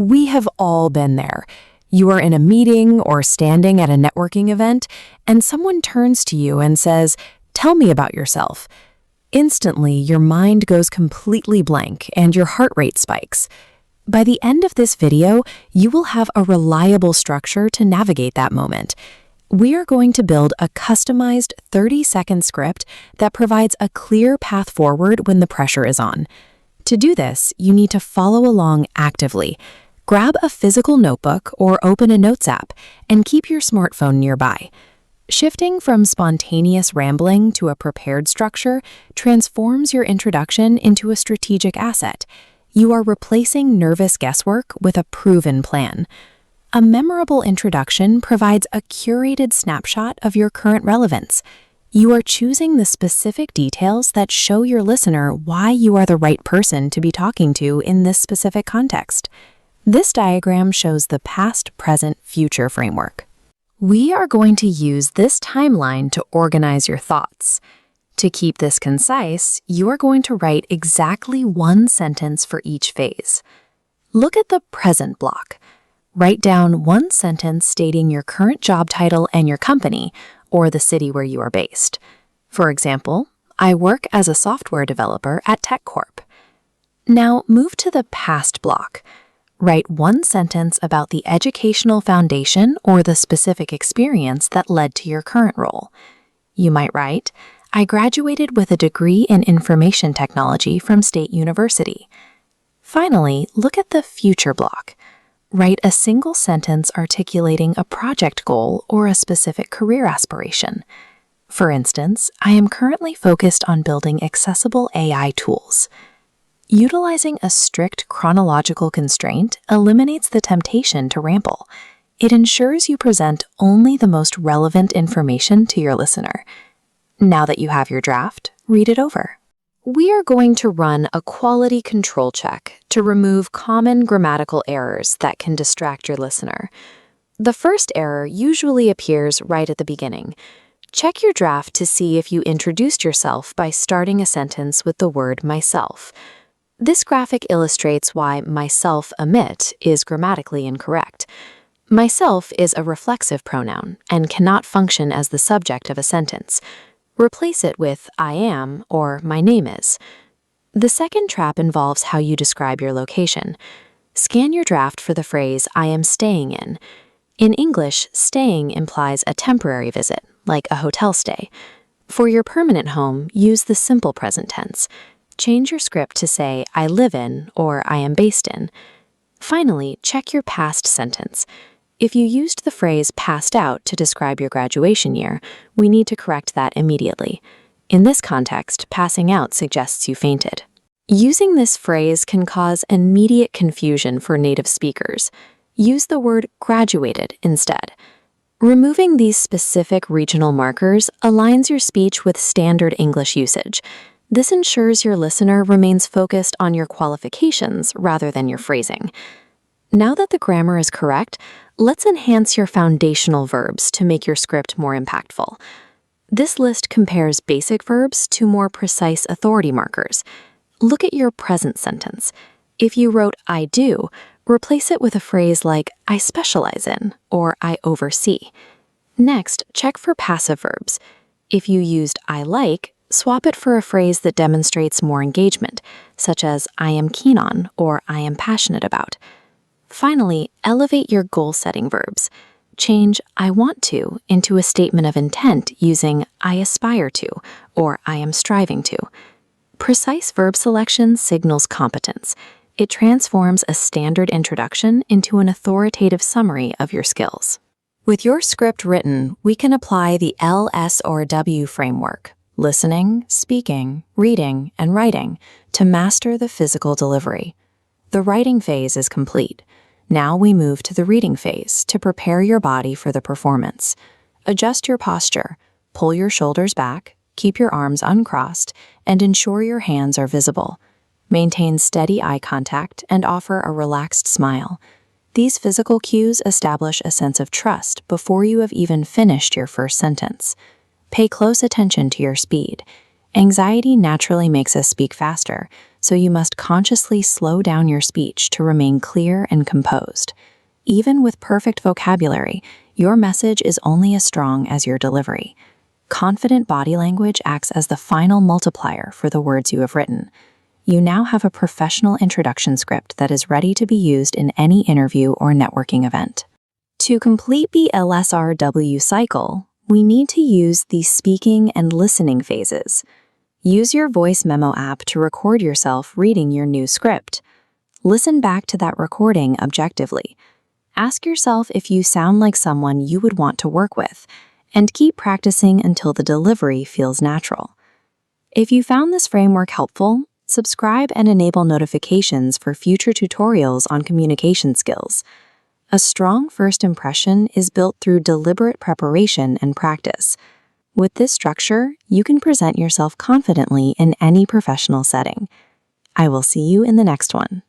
We have all been there. You are in a meeting or standing at a networking event, and someone turns to you and says, "Tell me about yourself." Instantly, your mind goes completely blank and your heart rate spikes. By the end of this video, you will have a reliable structure to navigate that moment. We are going to build a customized 30-second script that provides a clear path forward when the pressure is on. To do this, you need to follow along actively. Grab a physical notebook or open a notes app and keep your smartphone nearby. Shifting from spontaneous rambling to a prepared structure transforms your introduction into a strategic asset. You are replacing nervous guesswork with a proven plan. A memorable introduction provides a curated snapshot of your current relevance. You are choosing the specific details that show your listener why you are the right person to be talking to in this specific context. This diagram shows the past, present, future framework. We are going to use this timeline to organize your thoughts. To keep this concise, you are going to write exactly one sentence for each phase. Look at the present block. Write down one sentence stating your current job title and your company, or the city where you are based. For example, I work as a software developer at TechCorp. Now move to the past block. Write one sentence about the educational foundation or the specific experience that led to your current role. You might write, I graduated with a degree in information technology from State University. Finally, look at the future block. Write a single sentence articulating a project goal or a specific career aspiration. For instance, I am currently focused on building accessible AI tools. Utilizing a strict chronological constraint eliminates the temptation to ramble. It ensures you present only the most relevant information to your listener. Now that you have your draft, read it over. We are going to run a quality control check to remove common grammatical errors that can distract your listener. The first error usually appears right at the beginning. Check your draft to see if you introduced yourself by starting a sentence with the word myself. This graphic illustrates why myself omit is grammatically incorrect. Myself is a reflexive pronoun and cannot function as the subject of a sentence. Replace it with I am or my name is. The second trap involves how you describe your location. Scan your draft for the phrase I am staying in. In English, staying implies a temporary visit, like a hotel stay. For your permanent home, use the simple present tense. Change your script to say, I live in or I am based in. Finally, check your past sentence. If you used the phrase passed out to describe your graduation year, we need to correct that immediately. In this context, passing out suggests you fainted. Using this phrase can cause immediate confusion for native speakers. Use the word graduated instead. Removing these specific regional markers aligns your speech with standard English usage. This ensures your listener remains focused on your qualifications rather than your phrasing. Now that the grammar is correct, let's enhance your foundational verbs to make your script more impactful. This list compares basic verbs to more precise authority markers. Look at your present sentence. If you wrote I do, replace it with a phrase like I specialize in or I oversee. Next, check for passive verbs. If you used I like, swap it for a phrase that demonstrates more engagement, such as I am keen on or I am passionate about. Finally, elevate your goal-setting verbs. Change I want to into a statement of intent using I aspire to or I am striving to. Precise verb selection signals competence. It transforms a standard introduction into an authoritative summary of your skills. With your script written, we can apply the LSRW framework, listening, speaking, reading, and writing, to master the physical delivery. The writing phase is complete. Now we move to the reading phase to prepare your body for the performance. Adjust your posture, pull your shoulders back, keep your arms uncrossed, and ensure your hands are visible. Maintain steady eye contact and offer a relaxed smile. These physical cues establish a sense of trust before you have even finished your first sentence. Pay close attention to your speed. Anxiety naturally makes us speak faster, so you must consciously slow down your speech to remain clear and composed. Even with perfect vocabulary, your message is only as strong as your delivery. Confident body language acts as the final multiplier for the words you have written. You now have a professional introduction script that is ready to be used in any interview or networking event. To complete the LSRW cycle, we need to use the speaking and listening phases. Use your voice memo app to record yourself reading your new script. Listen back to that recording objectively. Ask yourself if you sound like someone you would want to work with, and keep practicing until the delivery feels natural. If you found this framework helpful, subscribe and enable notifications for future tutorials on communication skills. A strong first impression is built through deliberate preparation and practice. With this structure, you can present yourself confidently in any professional setting. I will see you in the next one.